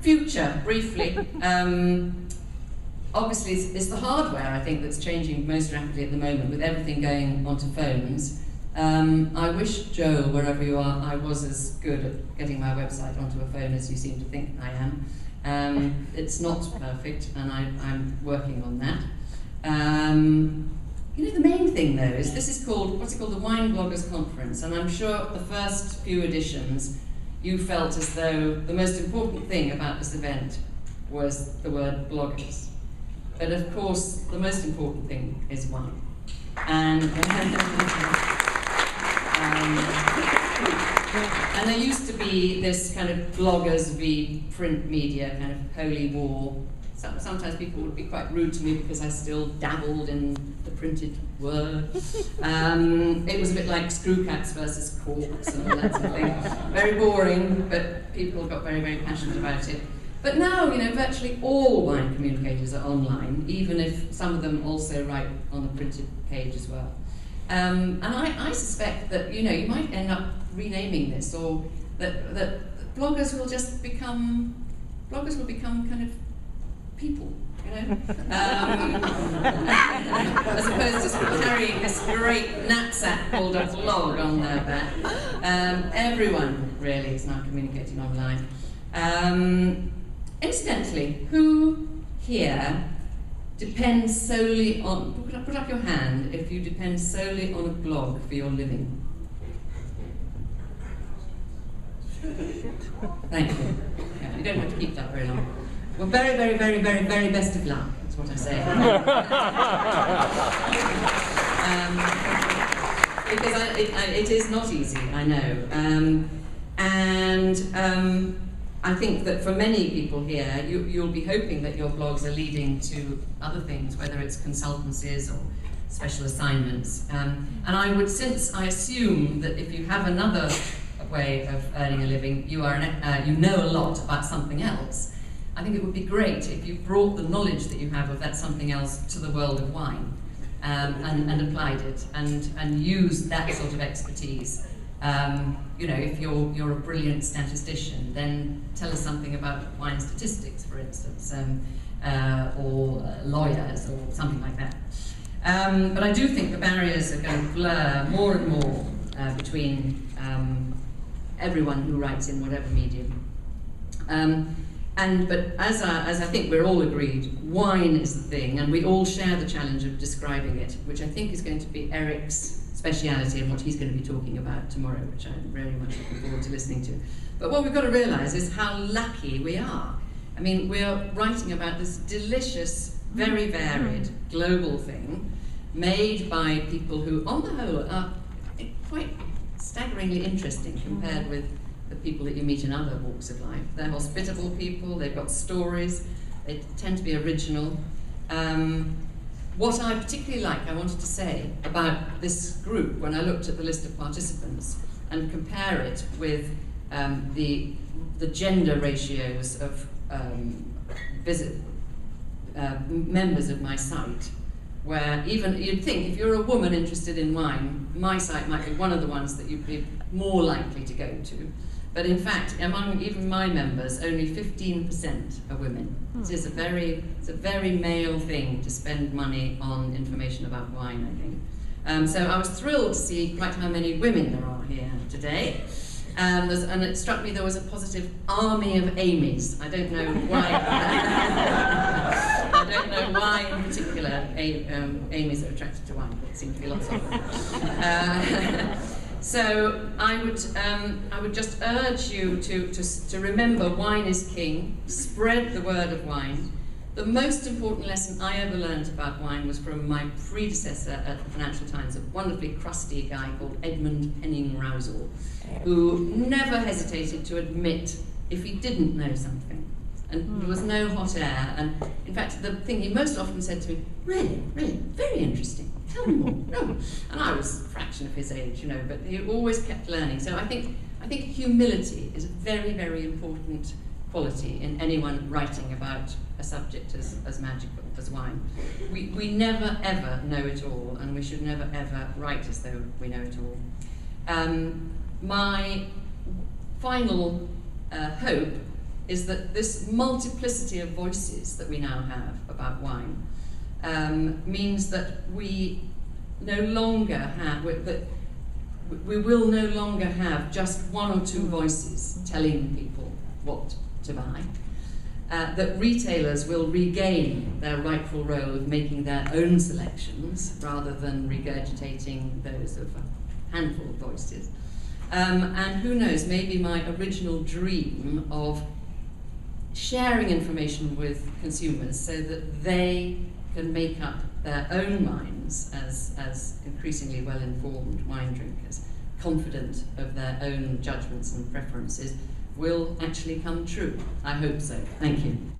future, briefly. Obviously, it's the hardware, I think, that's changing most rapidly at the moment, with everything going onto phones. I wish, Joel, wherever you are, I was as good at getting my website onto a phone as you seem to think I am. It's not perfect, and I'm working on that. You know, the main thing, though, is this is called, what's it called, the Wine Bloggers Conference, and I'm sure the first few editions you felt as though the most important thing about this event was the word bloggers. But of course, the most important thing is wine. And there used to be this kind of bloggers v print media kind of holy war. Sometimes people would be quite rude to me because I still dabbled in the printed word. It was a bit like screwcats versus corks and all that sort of thing. Very boring, but people got very, very passionate about it. But now, you know, virtually all wine communicators are online, even if some of them also write on the printed page as well. And I suspect that, you know, you might end up renaming this, or that bloggers will just become, bloggers will become kind of people, you know? As opposed to sort of carrying this great knapsack called a blog on their back. Everyone really is now communicating online. Incidentally, who here depends solely on, put up your hand if you depend solely on a blog for your living? Thank you. Yeah, you don't have to keep that very long. Well, very, very, very, very, very best of luck, that's what I say. Because it is not easy, I know. I think that for many people here, you'll be hoping that your blogs are leading to other things, whether it's consultancies or special assignments. And I would, since I assume that if you have another way of earning a living, you know a lot about something else, I think it would be great if you brought the knowledge that you have of that something else to the world of wine, and applied it, and used that sort of expertise. You know, if you're a brilliant statistician, then tell us something about wine statistics, for instance, or lawyers, or something like that. But I do think the barriers are going to blur more and more between everyone who writes in whatever medium. But as I think we're all agreed, wine is the thing, and we all share the challenge of describing it, which I think is going to be Eric's speciality and what he's going to be talking about tomorrow, which I'm very much looking forward to listening to. But what we've got to realise is how lucky we are. I mean, we're writing about this delicious, very varied, global thing, made by people who, on the whole, are quite staggeringly interesting compared with the people that you meet in other walks of life. They're hospitable people, they've got stories, they tend to be original. What I particularly like, I wanted to say about this group, when I looked at the list of participants and compare it with the gender ratios of members of my site, where even you'd think if you're a woman interested in wine, my site might be one of the ones that you'd be more likely to go to. But in fact, among even my members, only 15% are women. It is a very male thing to spend money on information about wine, I think. So I was thrilled to see quite how many women there are here today. And it struck me there was a positive army of Amy's. I don't know why. I don't know why in particular Amy's are attracted to wine. There seem to be lots of them. So I would just urge you to remember wine is king. Spread the word of wine. The most important lesson I ever learned about wine was from my predecessor at the Financial Times, a wonderfully crusty guy called Edmund Penning-Rousel, who never hesitated to admit if he didn't know something. And there was no hot air. And in fact, the thing he most often said to me, really, very interesting. Tell me more. No. And I was a fraction of his age, you know, but he always kept learning. So I think humility is a very, very important quality in anyone writing about a subject as magical as wine. We never ever know it all, and we should never ever write as though we know it all. My final hope is that this multiplicity of voices that we now have about wine means that we no longer have, that we will no longer have just one or two voices telling people what to buy. That retailers will regain their rightful role of making their own selections rather than regurgitating those of a handful of voices. And who knows, maybe my original dream of sharing information with consumers so that they can make up their own minds as increasingly well-informed wine drinkers, confident of their own judgments and preferences, will actually come true. I hope so. Thank you.